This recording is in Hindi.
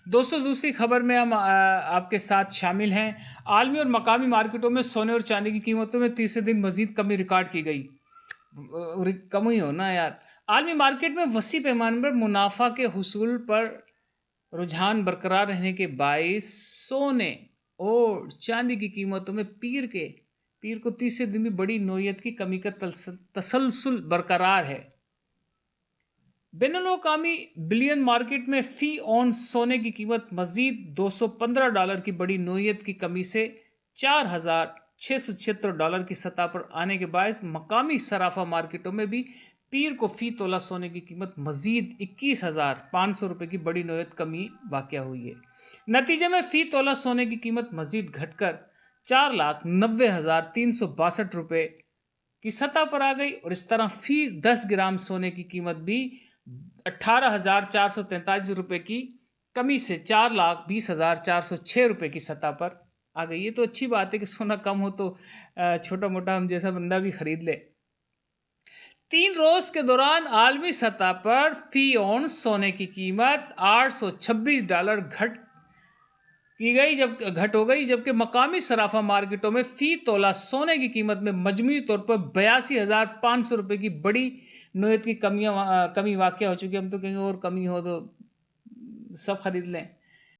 दोस्तों, दूसरी खबर में हम आपके साथ शामिल हैं। आलमी और मकामी मार्केटों में सोने और चांदी की कीमतों में तीसरे दिन मजीद कमी रिकॉर्ड की गई। कम ही हो ना यार। आलमी मार्केट में वसी पैमाने पर मुनाफा के हुसूल पर रुझान बरकरार रहने के बायस सोने और चांदी की कीमतों में पीर को तीसरे दिन भी बड़ी नोयत की कमी का तसलसल बरकरार है। बैनुल-अक़वामी बिलियन मार्केट में फी औंस सोने की कीमत मजीद $215 की बड़ी नोयत की कमी से $4,676 की सतह पर आने के बायस मकामी सराफा मार्केटों में भी पीर को फी तोला सोने की कीमत मजीद $21,500 की बड़ी नोयत कमी वाक़या हुई है। नतीजे में फी तोला सोने की कीमत मजीद घटकर $4,90,362 की सतह पर आ गई और इस तरह फी 10 ग्राम सोने की कीमत भी $18,443 की कमी से $4,20,406 की सतह पर आ गई। ये तो अच्छी बात है कि सोना कम हो तो छोटा मोटा हम जैसा बंदा भी खरीद ले। 3 रोज के दौरान आलमी सतह पर फी औंस सोने की कीमत $826 घट हो गई, जबकि मकामी सराफा मार्केटों में फी तोला सोने की कीमत में मजमूई तौर पर $82,500 की बड़ी नोयत की कमी वाक़या हो चुकी है। हम तो कहीं और कमी हो तो सब खरीद लें।